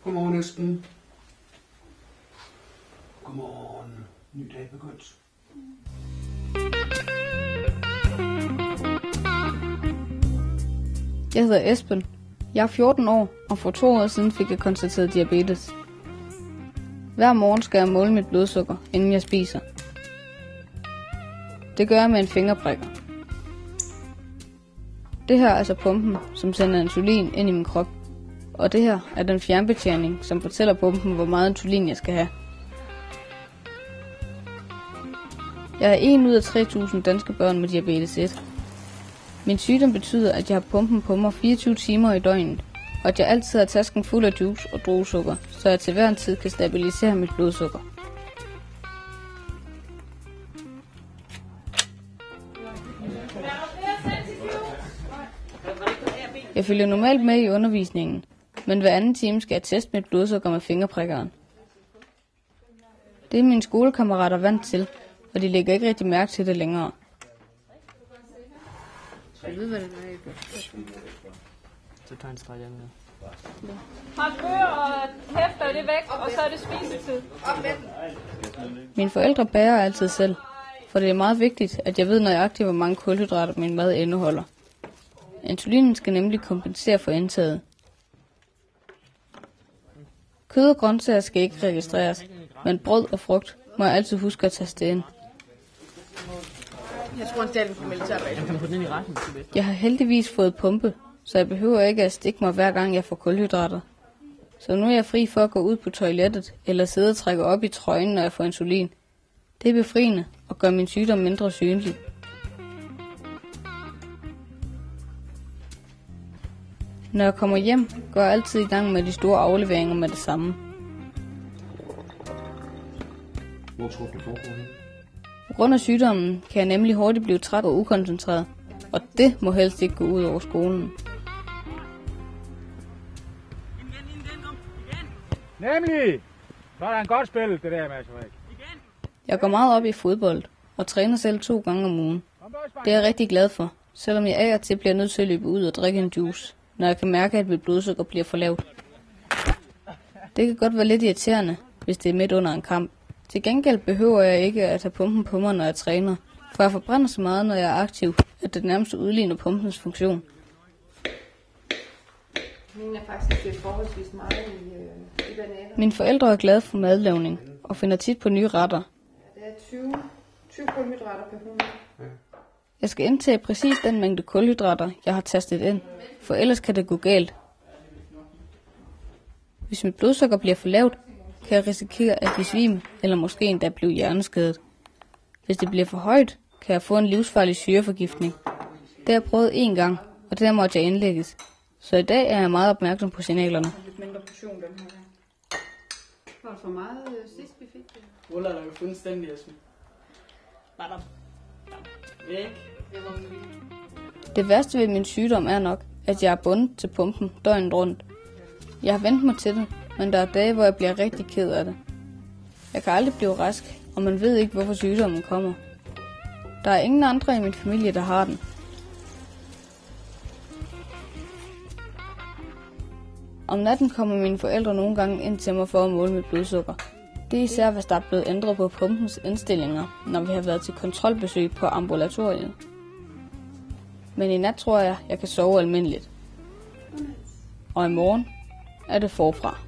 Godmorgen, Esben. Godmorgen. Ny dag begyndt. Jeg hedder Esben. Jeg er 14 år, og for 2 år siden fik jeg konstateret diabetes. Hver morgen skal jeg måle mit blodsukker, inden jeg spiser. Det gør jeg med en fingerprikker. Det her er altså pumpen, som sender insulin ind i min krop. Og det her er den fjernbetjening, som fortæller pumpen, hvor meget insulin jeg skal have. Jeg er 1 ud af 3.000 danske børn med diabetes 1. Min sygdom betyder, at jeg har pumpen på mig 24 timer i døgnet, og at jeg altid har tasken fuld af juice og druesukker, så jeg til hver en tid kan stabilisere mit blodsukker. Jeg følger normalt med i undervisningen, men hver anden time skal jeg teste mit blodsukker med fingerprikkeren. Det er mine skolekammerater vant til, og de lægger ikke rigtig mærke til det længere. Jeg ved, hvad det er, jeg gør. Så tager en streg hjemme her. Har bøger og hæfter det væk, og så er det spisetid. Mine forældre bager altid selv, for det er meget vigtigt, at jeg ved nøjagtigt, hvor mange kulhydrater min mad indeholder. Insulinen skal nemlig kompensere for indtaget. Kød og grøntsager skal ikke registreres, men brød og frugt må jeg altid huske at taste ind. Jeg tror, at den får militærregler. Jeg kan putte den ind i retten. Jeg har heldigvis fået pumpe, så jeg behøver ikke at stikke mig hver gang jeg får kulhydrater. Så nu er jeg fri for at gå ud på toilettet eller sidde og trække op i trøjen, når jeg får insulin. Det er befriende og gør min sygdom mindre synlig. Når jeg kommer hjem, går jeg altid i gang med de store afleveringer med det samme. Hvor tror du foregår det? På grund af sygdommen kan jeg nemlig hurtigt blive træt og ukoncentreret, og det må helst ikke gå ud over skolen. Nemlig! Så er der en godt spil, det der, Mads Rik. Jeg går meget op i fodbold og træner selv 2 gange om ugen. Det er jeg rigtig glad for, selvom jeg af og til bliver nødt til at løbe ud og drikke en juice, når jeg kan mærke, at mit blodsukker bliver for lavt. Det kan godt være lidt irriterende, hvis det er midt under en kamp. Til gengæld behøver jeg ikke at have pumpen på mig, når jeg træner, for jeg forbrænder så meget, når jeg er aktiv, at det nærmest udligner pumpens funktion. Min er faktisk forholdsvis meget i bananer. Mine forældre er glade for madlavning og finder tit på nye retter. Det er 20 kulhydrater per 100. Jeg skal indtage præcis den mængde kulhydrater, jeg har tastet ind, for ellers kan det gå galt. Hvis mit blodsukker bliver for lavt, kan jeg risikere at besvime eller måske endda blive hjerneskadet. Hvis det bliver for højt, kan jeg få en livsfarlig syreforgiftning. Det har jeg prøvet 1 gang, og der måtte jeg indlægges. Så i dag er jeg meget opmærksom på signalerne. Lidt mindre portion, den her. Var det for meget sidst, vi fik det? Ruller er jo fuldstændig, Esben. Væk. Det værste ved min sygdom er nok, at jeg er bundet til pumpen døgnet rundt. Jeg har vendt mig til det, men der er dage, hvor jeg bliver rigtig ked af det. Jeg kan aldrig blive rask, og man ved ikke, hvorfor sygdommen kommer. Der er ingen andre i min familie, der har den. Om natten kommer mine forældre nogle gange ind til mig for at måle mit blodsukker. Det er især, hvis der er blevet ændret på pumpens indstillinger, når vi har været til kontrolbesøg på ambulatoriet. Men i nat tror jeg kan sove almindeligt. Og i morgen er det forfra.